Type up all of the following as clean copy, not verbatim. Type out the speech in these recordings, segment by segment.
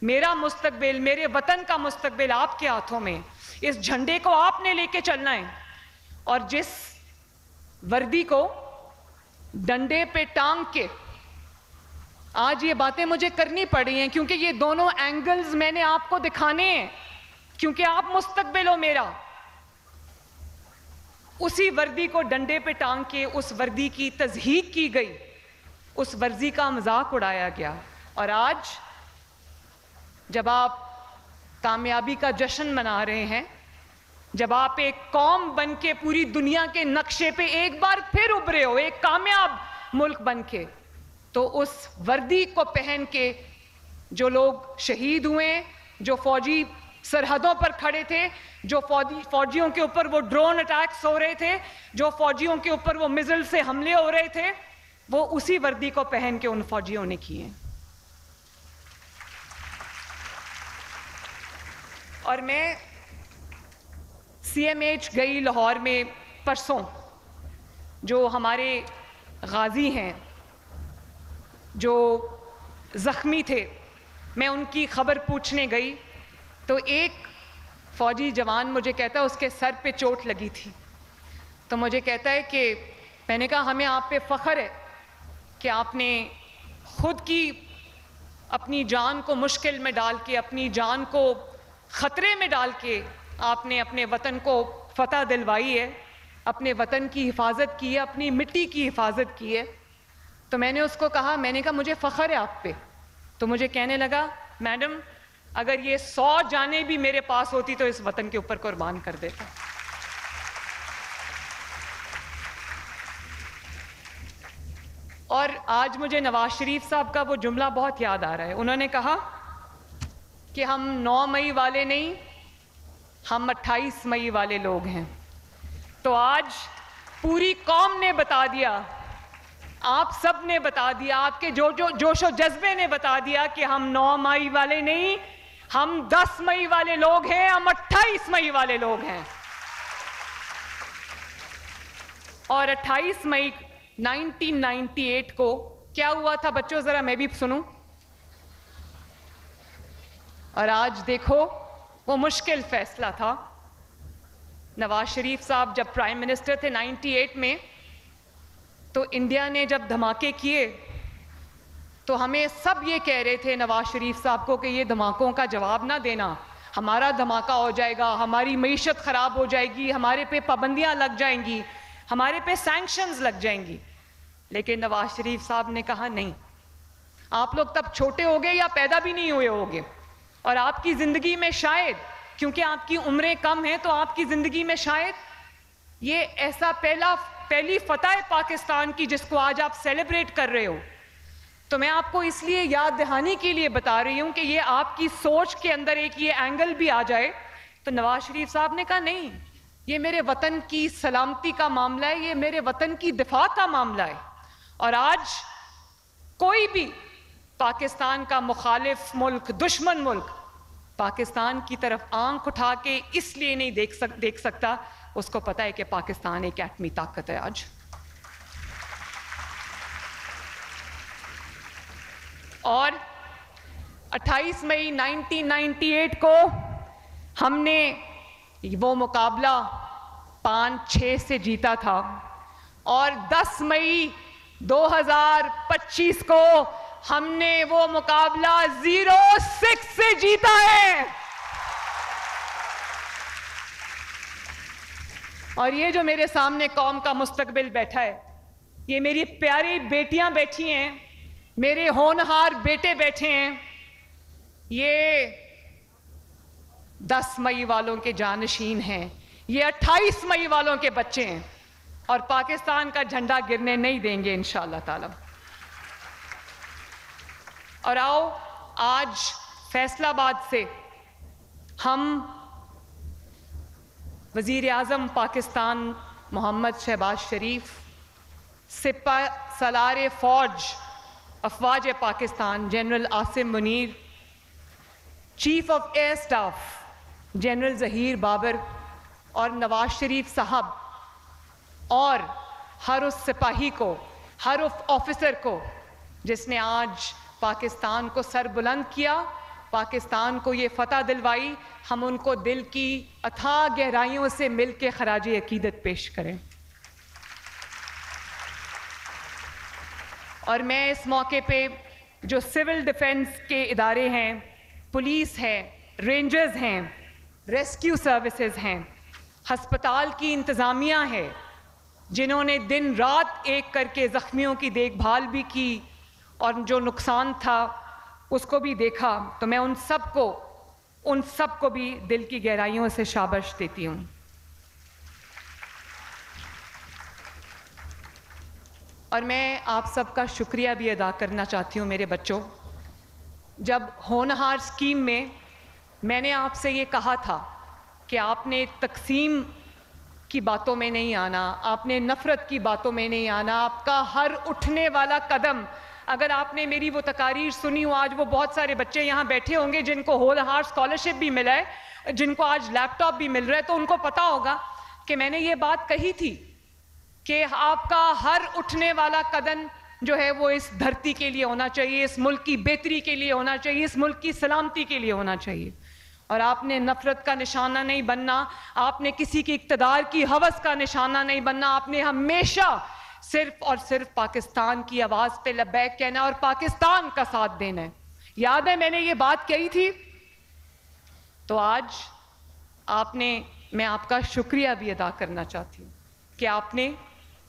میرا مستقبل، میرے وطن کا مستقبل آپ کے ہاتھوں میں. اس جھنڈے کو آپ نے لے کے چلنا ہے، اور جس وردی کو ڈنڈے پہ ٹانگ کے آج یہ باتیں مجھے کرنی پڑی ہیں، کیونکہ یہ دونوں اینگلز میں نے آپ کو دکھانے ہیں، کیونکہ آپ مستقبل ہو میرا. اسی وردی کو ڈنڈے پہ ٹانگ کے اس وردی کی تضحیک کی گئی، اس ورزی کا مذاق اڑایا گیا. اور آج جب آپ کامیابی کا جشن منا رہے ہیں، جب آپ ایک قوم بن کے پوری دنیا کے نقشے پہ ایک بار پھر ابھرے ہو، ایک کامیاب ملک بن کے، تو اس وردی کو پہن کے جو لوگ شہید ہوئے، جو فوجی سرحدوں پر کھڑے تھے، جو فوجیوں کے اوپر وہ ڈرون اٹیکس ہو رہے تھے، جو فوجیوں کے اوپر وہ میزائل سے حملے ہو رہے تھے، وہ اسی وردی کو پہن کے ان فوجیوں نے کیے. اور میں سی ایم ایچ گئی لاہور میں پرسوں، جو ہمارے غازی ہیں جو زخمی تھے، میں ان کی خبر پوچھنے گئی تو ایک فوجی جوان مجھے کہتا ہے اس کے سر پہ چوٹ لگی تھی. تو مجھے کہتا ہے کہ میں نے کہا ہمیں آپ پہ فخر ہے کہ آپ نے خود کی اپنی جان کو مشکل میں ڈال کے، اپنی جان کو خطرے میں ڈال کے آپ نے اپنے وطن کو فتح دلوائی ہے، اپنے وطن کی حفاظت کی ہے، اپنی مٹی کی حفاظت کی ہے. تو میں نے اس کو کہا، میں نے کہا مجھے فخر ہے آپ پہ. تو مجھے کہنے لگا، میڈم اگر یہ 100 جانیں بھی میرے پاس ہوتی تو اس وطن کے اوپر قربان کر دیتا. اور آج مجھے نواز شریف صاحب کا وہ جملہ بہت یاد آ رہا ہے. انہوں نے کہا کہ ہم 9 مئی والے نہیں، ہم 28 مئی والے لوگ ہیں. تو آج پوری قوم نے بتا دیا، آپ سب نے بتا دیا، آپ کے جوش و جذبے نے بتا دیا کہ ہم 9 مئی والے نہیں، ہم 10 مئی والے لوگ ہیں، ہم 28 مئی والے لوگ ہیں. اور 28 مئی 1998 کو کیا ہوا تھا بچوں، ذرا میں بھی سنوں. اور آج دیکھو وہ مشکل فیصلہ تھا. نواز شریف صاحب جب پرائم منسٹر تھے 98 میں، تو انڈیا نے جب دھماکے کیے تو ہمیں سب یہ کہہ رہے تھے نواز شریف صاحب کو کہ یہ دھماکوں کا جواب نہ دینا، ہمارا دھماکہ ہو جائے گا، ہماری معیشت خراب ہو جائے گی، ہمارے پہ پابندیاں لگ جائیں گی، ہمارے پہ سینکشنز لگ جائیں گی. لیکن نواز شریف صاحب نے کہا نہیں، آپ لوگ تب چھوٹے ہوگے یا پیدا بھی نہیں ہوئے ہوگے، اور آپ کی زندگی میں شاید، کیونکہ آپ کی عمریں کم ہیں، تو آپ کی زندگی میں شاید یہ ایسا پہلی فتح پاکستان کی جس کو آج آپ سیلیبریٹ کر رہے ہو. تو میں آپ کو اس لیے یاد دہانی کے لیے بتا رہی ہوں کہ یہ آپ کی سوچ کے اندر ایک یہ اینگل بھی آ جائے. تو نواز شریف صاحب نے کہا نہیں، یہ میرے وطن کی سلامتی کا معاملہ ہے، یہ میرے وطن کی دفاع کا معاملہ ہے. اور آج کوئی بھی پاکستان کا مخالف ملک، دشمن ملک پاکستان کی طرف آنکھ اٹھا کے اس لیے نہیں دیکھ سکتا، اس کو پتا ہے کہ پاکستان ایک ایٹمی طاقت ہے. آج اور 28 مئی 1998 کو ہم نے وہ مقابلہ 5-6 سے جیتا تھا، اور 10 مئی 2025 کو ہم نے وہ مقابلہ 0-6 سے جیتا ہے. اور یہ جو میرے سامنے قوم کا مستقبل بیٹھا ہے، یہ میری پیاری بیٹیاں بیٹھی ہیں، میرے ہونہار بیٹے بیٹھے ہیں، یہ 10 مئی والوں کے جانشین ہیں، یہ 28 مئی والوں کے بچے ہیں، اور پاکستان کا جھنڈا گرنے نہیں دیں گے انشاءاللہ تعالی. اور آؤ آج فیصل آباد سے ہم وزیر اعظم پاکستان محمد شہباز شریف، سپہ سالار فوج افواج Pakistan general Asim Munir, chief of air staff general Zaheer Babar, اور نواز شریف صاحب، اور ہر اس سپاہی کو، ہر اس آفیسر کو جس نے آج پاکستان کو سر بلند کیا پاکستان کو یہ فتح دلوائی، ہم ان کو دل کی اتھاہ گہرائیوں سے مل کے خراج عقیدت پیش کریں۔ اور میں اس موقع پہ جو سول ڈیفنس کے ادارے ہیں، پولیس ہے، رینجرز ہیں، ریسکیو سروسز ہیں، ہسپتال کی انتظامیہ ہے، جنہوں نے دن رات ایک کر کے زخمیوں کی دیکھ بھال بھی کی اور جو نقصان تھا اس کو بھی دیکھا، تو میں ان سب کو بھی دل کی گہرائیوں سے شاباش دیتی ہوں۔ اور میں آپ سب کا شکریہ بھی ادا کرنا چاہتی ہوں میرے بچوں۔ جب ہونہار اسکیم میں نے آپ سے یہ کہا تھا کہ آپ نے تقسیم کی باتوں میں نہیں آنا، آپ نے نفرت کی باتوں میں نہیں آنا، آپ کا ہر اٹھنے والا قدم، اگر آپ نے میری وہ تقاریر سنی ہو، آج وہ بہت سارے بچے یہاں بیٹھے ہوں گے جن کو ہونہار اسکالرشپ بھی ملا ہے، جن کو آج لیپ ٹاپ بھی مل رہا ہے، تو ان کو پتا ہوگا کہ میں نے یہ بات کہی تھی کہ آپ کا ہر اٹھنے والا قدم جو ہے وہ اس دھرتی کے لیے ہونا چاہیے، اس ملک کی بہتری کے لیے ہونا چاہیے، اس ملک کی سلامتی کے لیے ہونا چاہیے۔ اور آپ نے نفرت کا نشانہ نہیں بننا، آپ نے کسی کی اقتدار کی ہوس کا نشانہ نہیں بننا، آپ نے ہمیشہ صرف اور صرف پاکستان کی آواز پہ لبیک کہنا اور پاکستان کا ساتھ دینا ہے۔ یاد ہے میں نے یہ بات کہی تھی، تو آج میں آپ کا شکریہ بھی ادا کرنا چاہتی ہوں کہ آپ نے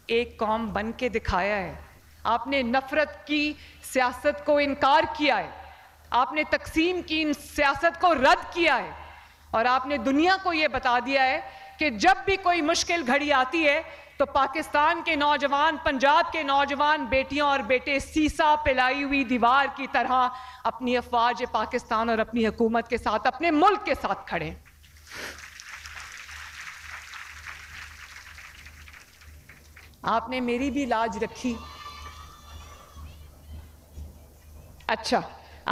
ایک قوم بن کے دکھایا ہے، آپ نے نفرت کی سیاست کو انکار کیا ہے، آپ نے تقسیم کی ان سیاست کو رد کیا ہے، اور آپ نے دنیا کو یہ بتا دیا ہے کہ جب بھی کوئی مشکل گھڑی آتی ہے تو پاکستان کے نوجوان، پنجاب کے نوجوان بیٹیاں اور بیٹے سیسا پلائی ہوئی دیوار کی طرح اپنی افواج پاکستان اور اپنی حکومت کے ساتھ، اپنے ملک کے ساتھ کھڑے ہیں۔ آپ نے میری بھی لاج رکھی، اچھا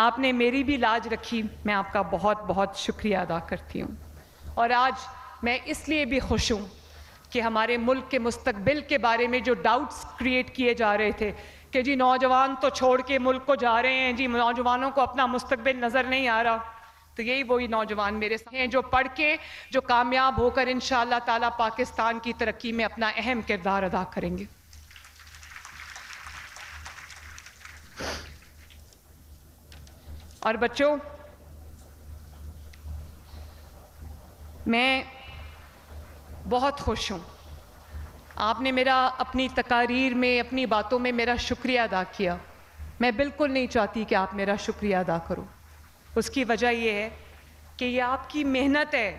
آپ نے میری بھی لاج رکھی، میں آپ کا بہت بہت شکریہ ادا کرتی ہوں۔ اور آج میں اس لیے بھی خوش ہوں کہ ہمارے ملک کے مستقبل کے بارے میں جو ڈاؤٹس کریٹ کیے جا رہے تھے کہ جی نوجوان تو چھوڑ کے ملک کو جا رہے ہیں، جی نوجوانوں کو اپنا مستقبل نظر نہیں آ رہا، تو یہی وہی نوجوان میرے ساتھ ہیں جو پڑھ کے، جو کامیاب ہو کر انشاءاللہ تعالی پاکستان کی ترقی میں اپنا اہم کردار ادا کریں گے۔ اور بچوں، میں بہت خوش ہوں، آپ نے میرا اپنی تقاریر میں، اپنی باتوں میں میرا شکریہ ادا کیا۔ میں بالکل نہیں چاہتی کہ آپ میرا شکریہ ادا کرو، اس کی وجہ یہ ہے کہ یہ آپ کی محنت ہے،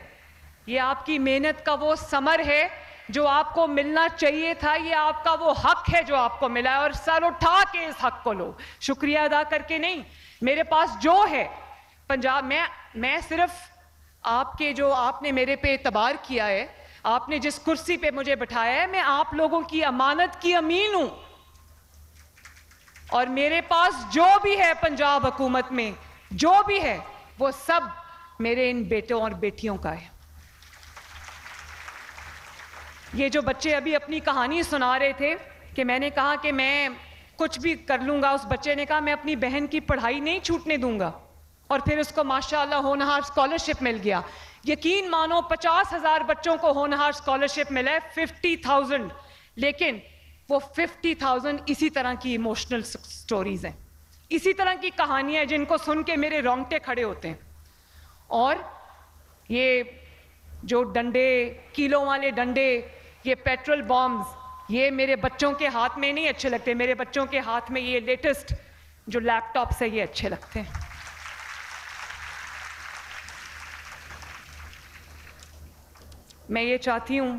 یہ آپ کی محنت کا وہ ثمر ہے جو آپ کو ملنا چاہیے تھا، یہ آپ کا وہ حق ہے جو آپ کو ملا ہے، اور سر اٹھا کے اس حق کو لو، شکریہ ادا کر کے نہیں۔ میرے پاس جو ہے پنجاب میں صرف آپ کے جو آپ نے میرے پہ اعتبار کیا ہے، آپ نے جس کرسی پہ مجھے بٹھایا ہے، میں آپ لوگوں کی امانت کی امین ہوں، اور میرے پاس جو بھی ہے پنجاب حکومت میں جو بھی ہے وہ سب میرے ان بیٹوں اور بیٹیوں کا ہے۔ یہ جو بچے ابھی اپنی کہانی سنا رہے تھے کہ میں نے کہا کہ میں کچھ بھی کر لوں گا، اس بچے نے کہا میں اپنی بہن کی پڑھائی نہیں چھوٹنے دوں گا، اور پھر اس کو ماشاءاللہ ہونہار اسکالرشپ مل گیا۔ یقین مانو 50,000 بچوں کو ہونہار اسکالرشپ ملا ہے، 50,000، لیکن وہ 50,000 اسی طرح کی ایموشنل سٹوریز ہیں، اسی طرح کی کہانیاں جن کو سن کے میرے رونگٹے کھڑے ہوتے ہیں۔ اور یہ جو ڈنڈے، کیلوں والے ڈنڈے، یہ پیٹرول بامز، یہ میرے بچوں کے ہاتھ میں نہیں اچھے لگتے، میرے بچوں کے ہاتھ میں یہ لیٹسٹ جو لیپ ٹاپس ہیں یہ اچھے لگتے ہیں۔ میں یہ چاہتی ہوں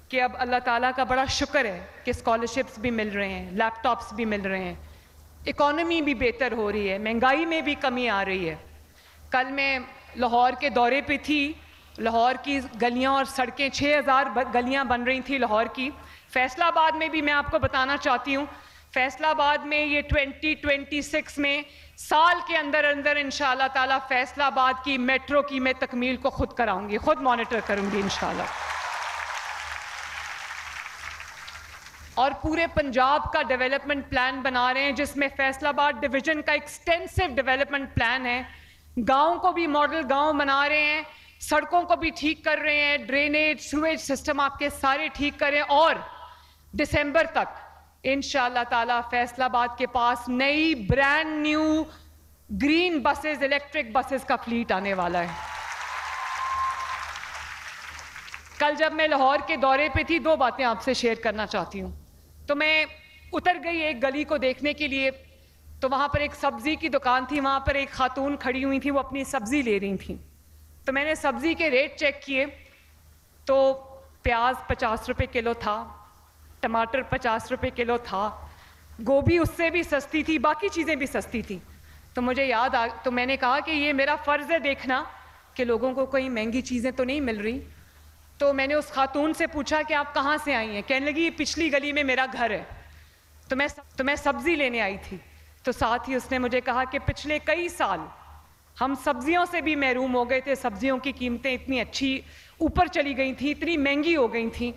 کہ اب اللہ تعالیٰ کا بڑا شکر ہے کہ اسکالرشپس بھی مل رہے ہیں، لیپ ٹاپس بھی مل رہے ہیں، اکانومی بھی بہتر ہو رہی ہے، مہنگائی میں بھی کمی آ رہی ہے۔ کل میں لاہور کے دورے پہ تھی، لاہور کی گلیاں اور سڑکیں 6,000 گلیاں بن رہی تھیں لاہور کی۔ فیصل آباد میں بھی میں آپ کو بتانا چاہتی ہوں، فیصل آباد میں یہ 2026 میں سال کے اندر انشاءاللہ تعالیٰ فیصل آباد کی میٹرو کی میں تکمیل کو خود کراؤں گی، خود مانیٹر کروں گی انشاءاللہ۔ اور پورے پنجاب کا ڈیولپمنٹ پلان بنا رہے ہیں جس میں فیصل آباد ڈویژن کا ایکسٹینسو ڈیولپمنٹ پلان ہے، گاؤں کو بھی ماڈل گاؤں بنا رہے ہیں, سڑکوں کو بھی ٹھیک کر رہے ہیں, ڈرینیج سویج سسٹم آپ کے سارے ٹھیک کر رہے ہیں, اور دسمبر تک انشاءاللہ تعالی فیصل آباد کے پاس نئی brand new green buses, electric buses کا فلیٹ آنے والا ہے. کل جب میں لاہور کے دورے پہ تھی, 2 باتیں آپ سے شیئر کرنا چاہتی ہوں. تو میں اتر گئی ایک گلی کو دیکھنے کے لیے, تو وہاں پر ایک سبزی کی دکان تھی, وہاں پر ایک خاتون کھڑی ہوئی تھی, وہ اپنی سبزی لے رہی تھیں. تو میں نے سبزی کے ریٹ چیک کیے, تو پیاز 50 روپے کلو تھا, ٹماٹر 50 روپے کلو تھا, گوبھی اس سے بھی سستی تھی, باقی چیزیں بھی سستی تھیں. تو مجھے تو میں نے کہا کہ یہ میرا فرض ہے دیکھنا کہ لوگوں کو کوئی مہنگی چیزیں تو نہیں مل رہی. تو میں نے اس خاتون سے پوچھا کہ آپ کہاں سے آئی ہیں؟ کہنے لگی پچھلی گلی میں میرا گھر ہے. تو میں سبزی لینے آئی تھی. تو ساتھ ہی اس نے مجھے کہا کہ پچھلے کئی سال ہم سبزیوں سے بھی محروم ہو گئے تھے, سبزیوں کی قیمتیں اتنی اچھی اوپر چلی گئی تھیں, اتنی مہنگی ہو گئی تھیں,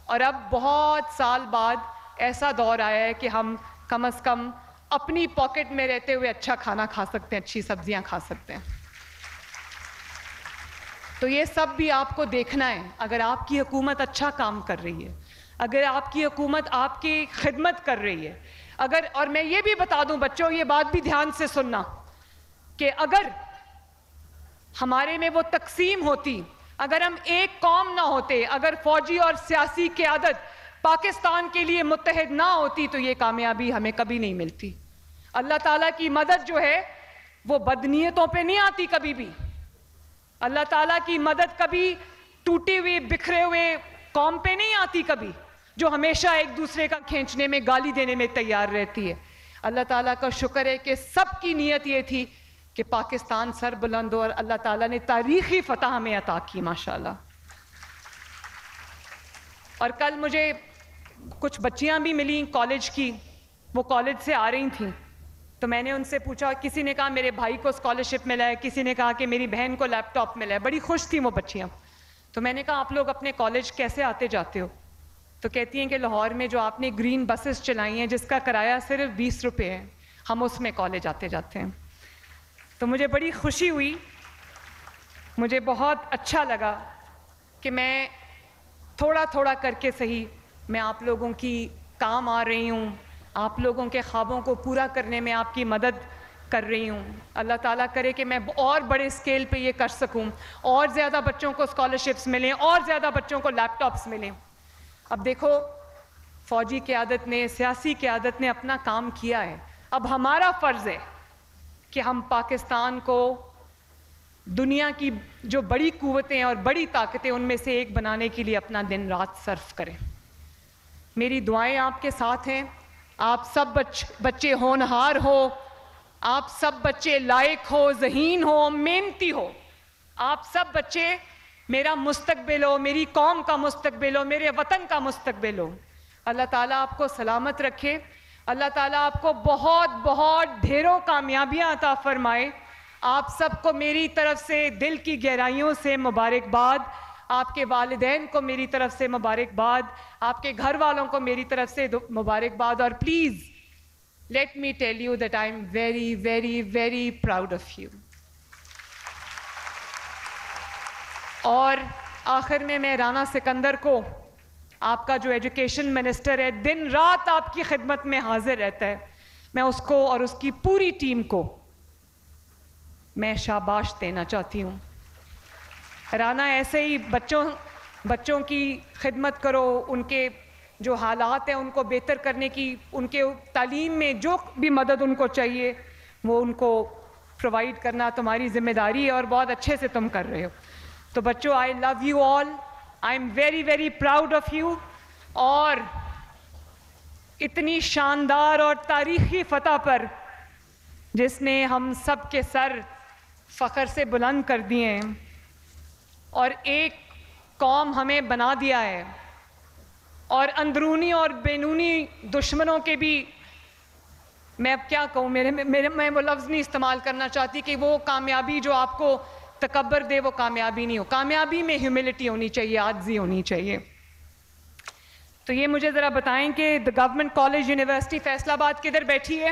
اور اب بہت سال بعد ایسا دور آیا ہے کہ ہم کم از کم اپنی پاکٹ میں رہتے ہوئے اچھا کھانا کھا سکتے ہیں, اچھی سبزیاں کھا سکتے ہیں. تو یہ سب بھی آپ کو دیکھنا ہے. اگر آپ کی حکومت اچھا کام کر رہی ہے, اگر آپ کی حکومت آپ کی خدمت کر رہی ہے, اور میں یہ بھی بتا دوں بچوں, یہ بات بھی دھیان سے سننا, کہ اگر ہمارے میں وہ تقسیم ہوتی, اگر ہم ایک قوم نہ ہوتے, اگر فوجی اور سیاسی قیادت پاکستان کے لیے متحد نہ ہوتی, تو یہ کامیابی ہمیں کبھی نہیں ملتی. اللہ تعالیٰ کی مدد جو ہے وہ بدنیتوں پہ نہیں آتی کبھی بھی. اللہ تعالیٰ کی مدد کبھی ٹوٹے ہوئے بکھرے ہوئے قوم پہ نہیں آتی کبھی, جو ہمیشہ ایک دوسرے کا کھینچنے میں, گالی دینے میں تیار رہتی ہے. اللہ تعالیٰ کا شکر ہے کہ سب کی نیت یہ تھی کہ پاکستان سر بلند ہو, اور اللہ تعالیٰ نے تاریخی فتح ہمیں عطا کی ماشاءاللہ. اور کل مجھے کچھ بچیاں بھی ملیں کالج کی, وہ کالج سے آ رہی تھیں. تو میں نے ان سے پوچھا, کسی نے کہا میرے بھائی کو اسکالرشپ ملا ہے, کسی نے کہا کہ میری بہن کو لیپ ٹاپ ملا ہے. بڑی خوش تھیں وہ بچیاں. تو میں نے کہا آپ لوگ اپنے کالج کیسے آتے جاتے ہو؟ تو کہتی ہیں کہ لاہور میں جو آپ نے گرین بسز چلائی ہیں جس کا کرایہ صرف 20 روپے ہے, ہم اس میں کالج آتے جاتے ہیں. تو مجھے بڑی خوشی ہوئی, مجھے بہت اچھا لگا کہ میں تھوڑا تھوڑا کر کے صحیح میں آپ لوگوں کی کام آ رہی ہوں, آپ لوگوں کے خوابوں کو پورا کرنے میں آپ کی مدد کر رہی ہوں. اللہ تعالیٰ کرے کہ میں اور بڑے اسکیل پہ یہ کر سکوں, اور زیادہ بچوں کو اسکالرشپس ملیں, اور زیادہ بچوں کو لیپ ٹاپس ملیں. اب دیکھو, فوجی قیادت نے, سیاسی قیادت نے اپنا کام کیا ہے. اب ہمارا فرض ہے کہ ہم پاکستان کو دنیا کی جو بڑی قوتیں اور بڑی طاقتیں ان میں سے ایک بنانے کے لیے اپنا دن رات صرف کریں. میری دعائیں آپ کے ساتھ ہیں. آپ سب بچے ہونہار ہو, آپ سب بچے لائق ہو, ذہین ہو, محنتی ہو. آپ سب بچے میرا مستقبل ہو, میری قوم کا مستقبل ہو, میرے وطن کا مستقبل ہو. اللہ تعالیٰ آپ کو سلامت رکھے. اللہ تعالیٰ آپ کو بہت بہت ڈھیروں کامیابیاں عطا فرمائے. آپ سب کو میری طرف سے دل کی گہرائیوں سے مبارکباد. آپ کے والدین کو میری طرف سے مبارکباد, آپ کے گھر والوں کو میری طرف سے مبارکباد. اور please let me tell you that I am very very very proud of you. اور آخر میں رانا سکندر کو, آپ کا جو ایجوکیشن منسٹر ہے, دن رات آپ کی خدمت میں حاضر رہتا ہے, میں اس کو اور اس کی پوری ٹیم کو میں شاباش دینا چاہتی ہوں. رانا, ایسے ہی بچوں کی خدمت کرو, ان کے جو حالات ہیں ان کو بہتر کرنے کی, ان کے تعلیم میں جو بھی مدد ان کو چاہیے وہ ان کو پرووائڈ کرنا تمہاری ذمہ داری ہے, اور بہت اچھے سے تم کر رہے ہو. تو بچوں, I love you all, I am very very proud of you. اور اتنی شاندار اور تاریخی فتح پر جس نے ہم سب کے سر فخر سے بلند کر دیے ہیں, اور ایک قوم ہمیں بنا دیا ہے, اور اندرونی اور بیرونی دشمنوں کے بھی, میں اب کیا کہوں, میں وہ لفظ نہیں استعمال کرنا چاہتی کہ وہ کامیابی جو آپ کو تکبر دے وہ کامیابی نہیں ہو. کامیابی میں ہیوملٹی ہونی چاہیے, عاجزی ہونی چاہیے. تو یہ مجھے ذرا بتائیں کہ گورنمنٹ کالج یونیورسٹی فیصل آباد کدھر بیٹھی ہے؟